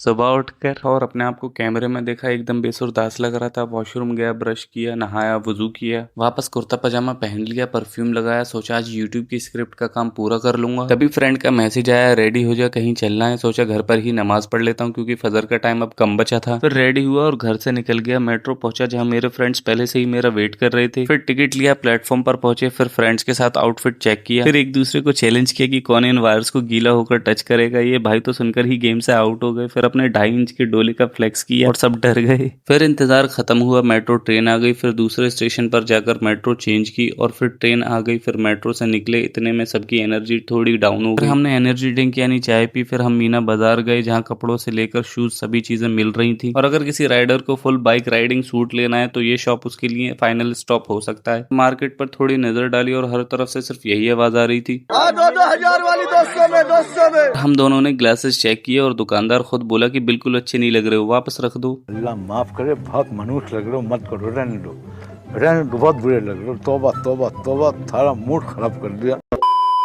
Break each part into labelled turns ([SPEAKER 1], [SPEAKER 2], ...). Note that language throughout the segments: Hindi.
[SPEAKER 1] सुबह उठकर और अपने आप को कैमरे में देखा, एकदम बेसुरदास लग रहा था। वॉशरूम गया, ब्रश किया, नहाया, वुजू किया, वापस कुर्ता पजामा पहन लिया, परफ्यूम लगाया, सोचा आज यूट्यूब की स्क्रिप्ट का काम पूरा कर लूंगा। तभी फ्रेंड का मैसेज आया, रेडी हो जा, कहीं चलना है। सोचा घर पर ही नमाज पढ़ लेता हूँ क्योंकि फजर का टाइम अब कम बचा था। फिर रेडी हुआ और घर से निकल गया। मेट्रो पहुंचा जहाँ मेरे फ्रेंड्स पहले से ही मेरा वेट कर रहे थे। फिर टिकट लिया, प्लेटफॉर्म पर पहुंचे, फिर फ्रेंड्स के साथ आउटफिट चेक किया, फिर एक दूसरे को चैलेंज किया कि कौन इन वायर्स को गीला होकर टच करेगा। ये भाई तो सुनकर ही गेम से आउट हो गए। फिर अपने 2.5 इंच के डोले का फ्लेक्स किया और सब डर गए। फिर इंतजार खत्म हुआ, मेट्रो ट्रेन आ गई। फिर दूसरे स्टेशन पर जाकर मेट्रो चेंज की और फिर ट्रेन आ गई। फिर मेट्रो से निकले, इतने में सबकी एनर्जी थोड़ी डाउन हो गई। हमने एनर्जी ड्रिंक यानी चाय पी। फिर हम मीना बाजार गए जहाँ कपड़ों से लेकर शूज सभी चीजें मिल रही थी। और अगर किसी राइडर को फुल बाइक राइडिंग सूट लेना है तो ये शॉप उसके लिए फाइनल स्टॉप हो सकता है। मार्केट पर थोड़ी नजर डाली और हर तरफ से सिर्फ यही आवाज आ रही थी,
[SPEAKER 2] 2000 वाली 200 में।
[SPEAKER 1] हम दोनों ने ग्लासेस चेक किए और दुकानदार खुद बोला कि बिल्कुल अच्छे नहीं लग रहे हो, वापस रख दो।
[SPEAKER 2] अल्लाह माफ करे, बहुत मनुष्य लग रहे हो, मत करो, रहने दो, बहुत बुरे लग रहे हो। तौबा तौबा तौबा, थारा मूड खराब कर दिया।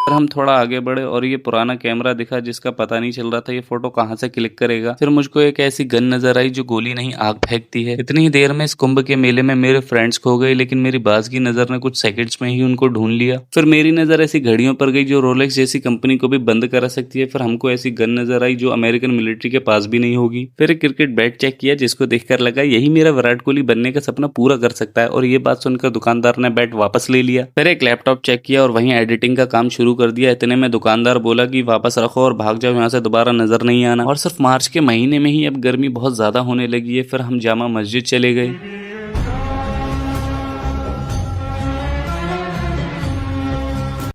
[SPEAKER 1] फिर हम थोड़ा आगे बढ़े और ये पुराना कैमरा दिखा जिसका पता नहीं चल रहा था ये फोटो कहाँ से क्लिक करेगा। फिर मुझको एक ऐसी गन नजर आई जो गोली नहीं आग फेंकती है। इतनी ही देर में इस कुंभ के मेले में मेरे फ्रेंड्स खो गए, लेकिन मेरी बाज की नजर ने कुछ सेकंड्स में ही उनको ढूंढ लिया। फिर मेरी नजर ऐसी घड़ियों पर गई जो रोलेक्स जैसी कंपनी को भी बंद करा सकती है। फिर हमको ऐसी गन नजर आई जो अमेरिकन मिलिट्री के पास भी नहीं होगी। फिर एक क्रिकेट बैट चेक किया जिसको देखकर लगा यही मेरा विराट कोहली बनने का सपना पूरा कर सकता है, और ये बात सुनकर दुकानदार ने बैट वापस ले लिया। फिर एक लैपटॉप चेक किया और वहीं एडिटिंग का काम शुरू कर दिया। इतने में दुकानदार बोला कि वापस रखो और भाग जाओ, यहाँ से दोबारा नजर नहीं आना। और सिर्फ मार्च के महीने में ही अब गर्मी बहुत ज्यादा होने लगी है। फिर हम जामा मस्जिद चले गए।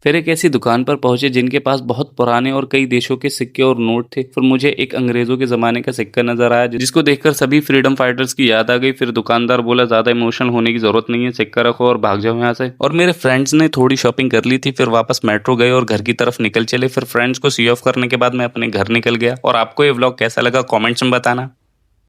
[SPEAKER 1] फिर एक ऐसी दुकान पर पहुंचे जिनके पास बहुत पुराने और कई देशों के सिक्के और नोट थे। फिर मुझे एक अंग्रेजों के जमाने का सिक्का नजर आया जिसको देखकर सभी फ्रीडम फाइटर्स की याद आ गई। फिर दुकानदार बोला ज्यादा इमोशनल होने की जरूरत नहीं है, सिक्का रखो और भाग जाओ यहाँ से। और मेरे फ्रेंड्स ने थोड़ी शॉपिंग कर ली थी। फिर वापस मेट्रो गए और घर की तरफ निकल चले। फिर फ्रेंड्स को सी ऑफ करने के बाद मैं अपने घर निकल गया। और आपको ये व्लॉग कैसा लगा कॉमेंट्स में बताना।